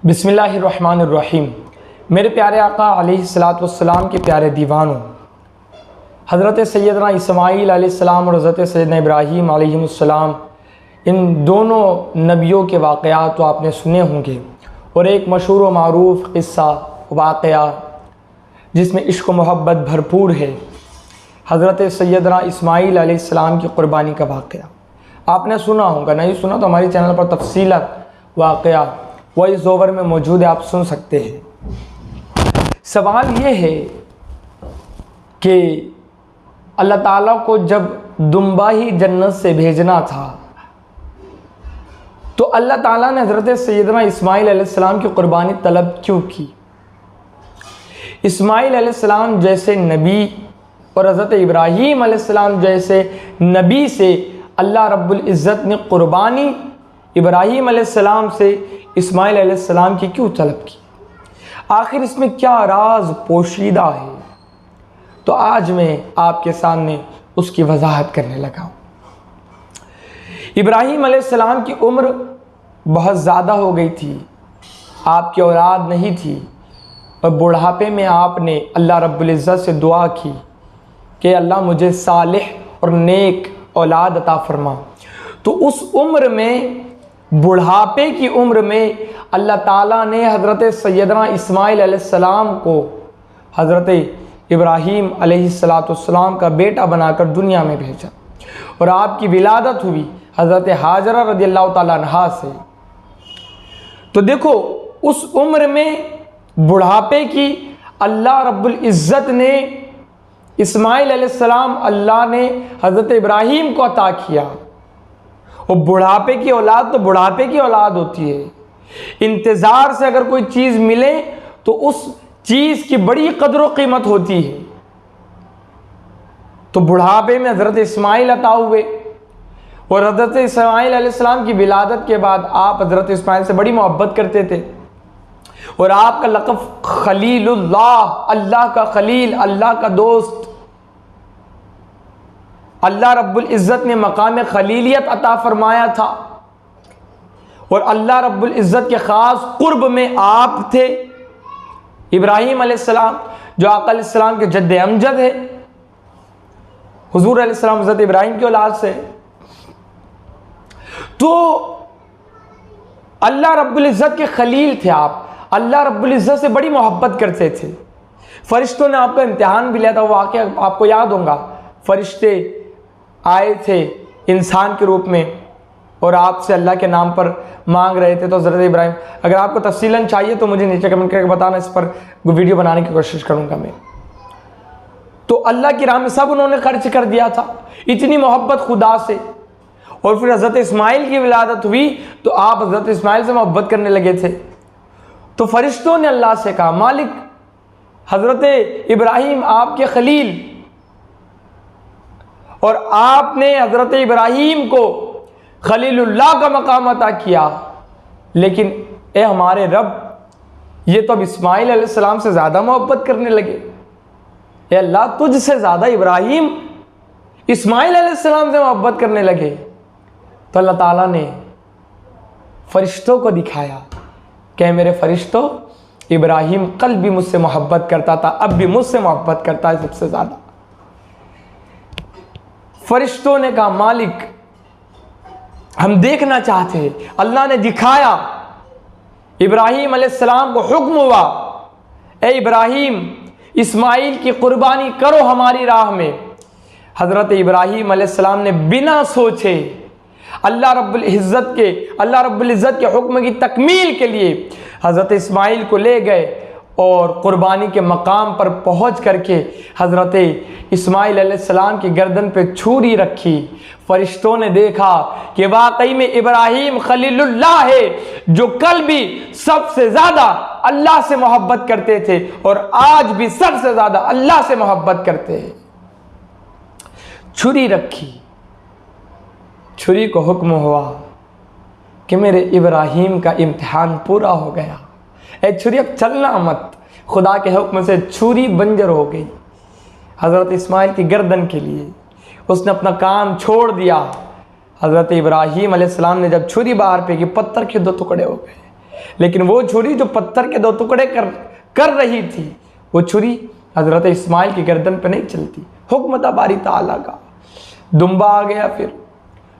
बिस्मिल्लाहिर्रहमानिर्रहीम। मेरे प्यारे आका अलैहिस्सलातु वस्सलाम के प्यारे दीवानों, हज़रत सैयदना इस्माईल अलैहिस्सलाम और हज़रत सैयदना इब्राहीम अलैहिमुस्सलाम, इन दोनों नबियों के वाक़यात तो आपने सुने होंगे। और एक मशहूर व मारूफ़ क़िस्सा वाक़या जिसमें इश्क़ व मोहब्बत भरपूर है, हज़रत सैयदना इस्माईल अलैहिस्सलाम की क़ुरबानी का वाक़या आपने सुना होगा। नहीं सुना तो हमारे चैनल पर तफ़सीलन वाक़या वॉइस ओवर में मौजूद है, आप सुन सकते हैं। सवाल ये है कि अल्लाह ताला को जब दुम्बा ही जन्नत से भेजना था तो अल्लाह ताला ने हज़रत सैयदना इस्माईल अलैहिस्सलाम की क़ुरबानी तलब क्यों की? इस्माईल अलैहिस्सलाम जैसे नबी और हज़रत इब्राहीम अलैहिस्सलाम जैसे नबी से अल्लाह रब्बुल इज़्ज़त ने क़ुरबानी इब्राहीम अलैहिस्सलाम से इस्माईल अलैहिस्सलाम की क्यों तलब की? आखिर इसमें क्या राज पोशीदा है? तो आज मैं आपके सामने उसकी वजाहत करने लगा हूँ। इब्राहीम अलैहिस्सलाम की उम्र बहुत ज़्यादा हो गई थी, आपकी औलाद नहीं थी, और बुढ़ापे में आपने अल्लाह रब्बुल इज़्ज़त से दुआ की कि अल्लाह मुझे सालिह और नेक औलाद अता फरमा। तो उस उम्र में, बुढ़ापे की उम्र में, अल्लाह ताला ने हज़रत सैयदना इस्माईल अलैहिस्सलाम को हज़रत इब्राहीम अलैहिस्सलाम का बेटा बनाकर दुनिया में भेजा और आपकी विलादत हुई हज़रत हाजरा रज़ियल्लाहु ताला अन्हा से। तो देखो, उस उम्र में, बुढ़ापे की, अल्लाह रब्बुल इज़्ज़त ने इस्माईल अलैहिस्सलाम अल्लाह ने हज़रत इब्राहीम को अता किया। और बुढ़ापे की औलाद तो बुढ़ापे की औलाद होती है। इंतज़ार से अगर कोई चीज़ मिले तो उस चीज़ की बड़ी कदर व कीमत होती है। तो बुढ़ापे में हज़रत इस्माईल अता हुए और हज़रत इस्माईल अलैहिस्सलाम की विलादत के बाद आप हज़रत इस्माईल से बड़ी मोहब्बत करते थे और आपका लक़ब खलीलुल्लाह, अल्लाह का खलील, अल्लाह का दोस्त। अल्लाह रब्बुल इज़्ज़त ने मकाम खलीलियत अता फरमाया था और अल्लाह रब्बुल इज़्ज़त के ख़ास कुर्ब में आप थे। इब्राहीम अलैहिस्सलाम जो आका अलैहिस्सलाम के जद्द अमजद है, हुज़ूर अलैहिस्सलाम हज़रत इब्राहीम की औलाद से। तो अल्लाह रब्बुल इज़्ज़त के खलील थे आप, अल्लाह रब्बुल इज़्ज़त से बड़ी मोहब्बत करते थे। फरिश्तों ने आपका इम्तिहान भी लिया था, वो वाक़या आपको याद होगा। फरिश्ते आए थे इंसान के रूप में और आपसे अल्लाह के नाम पर मांग रहे थे। तो हज़रत इब्राहीम, अगर आपको तफसीलन चाहिए तो मुझे नीचे कमेंट करके बताना, इस पर वीडियो बनाने की कोशिश करूँगा मैं। तो अल्लाह की राह में सब उन्होंने खर्च कर दिया था, इतनी मोहब्बत खुदा से। और फिर हज़रत इस्माईल की विलादत हुई तो आप हज़रत इस्माईल से मोहब्बत करने लगे थे। तो फरिश्तों ने अल्लाह से कहा, मालिक, हज़रत इब्राहीम आपके खलील और आपने हज़रत इब्राहीम को खलीलुल्लाह का मकाम अता किया, लेकिन ए हमारे रब, ये तो अब इस्माईल अलैहिस्सलाम से ज़्यादा मोहब्बत करने लगे। ए अल्लाह, तुझसे ज़्यादा इब्राहीम इस्माईल अलैहिस्सलाम से मोहब्बत करने लगे। तो अल्लाह ताला ने फरिश्तों को दिखाया कि मेरे फरिश्तों, इब्राहीम कल भी मुझसे मोहब्बत करता था, अब भी मुझसे मोहब्बत करता है सबसे ज़्यादा। फरिश्तों ने कहा, मालिक, हम देखना चाहते हैं। अल्लाह ने दिखाया, इब्राहीम अलैहिस्सलाम को हुक्म हुआ, ए इब्राहीम, इस्माईल की कुर्बानी करो हमारी राह में। हज़रत इब्राहीम अलैहिस्सलाम ने बिना सोचे अल्लाह रब्बुल इज़्ज़त के हुक्म की तकमील के लिए हज़रत इस्माईल को ले गए और क़ुरबानी के मकाम पर पहुँच करके हज़रत इस्माईल अलैहिस्सलाम की गर्दन पे छुरी रखी। फरिश्तों ने देखा कि वाकई में इब्राहीम खलीलुल्लाह है, जो कल भी सबसे ज़्यादा अल्लाह से मोहब्बत करते थे और आज भी सबसे ज़्यादा अल्लाह से मोहब्बत करते हैं। छुरी रखी, छुरी को हुक्म हुआ कि मेरे इब्राहीम का इम्तिहान पूरा हो गया, ए छुरी अब चलना मत। खुदा के हुक्म से छुरी बंजर हो गई हज़रत इस्माईल की गर्दन के लिए। उसने अपना काम छोड़ दिया। हज़रत इब्राहीम अलैहिस्सलाम ने जब छुरी बाहर फेंकी, पत्थर के दो टुकड़े हो गए। लेकिन वो छुरी जो पत्थर के 2 टुकड़े कर रही थी, वो छुरी हज़रत इस्माइल की गर्दन पे नहीं चलती। हुक्म था बारी ताला का। दुम्बा आ गया फिर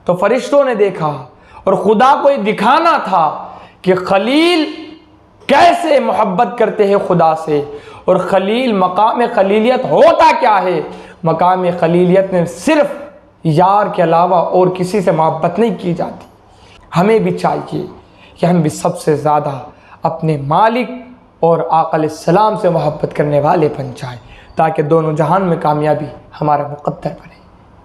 तो फरिश्तों ने देखा, और खुदा को ये दिखाना था कि खलील कैसे मोहब्बत करते हैं खुदा से, और खलील मकाम खलीलियत होता क्या है। मकाम खलीलियत में सिर्फ यार के अलावा और किसी से मोहब्बत नहीं की जाती। हमें भी चाहिए कि हम भी सबसे ज़्यादा अपने मालिक और आका अलैहिस्सलाम से मोहब्बत करने वाले बन जाएं, ताकि दोनों जहान में कामयाबी हमारा मुक़द्दर बने।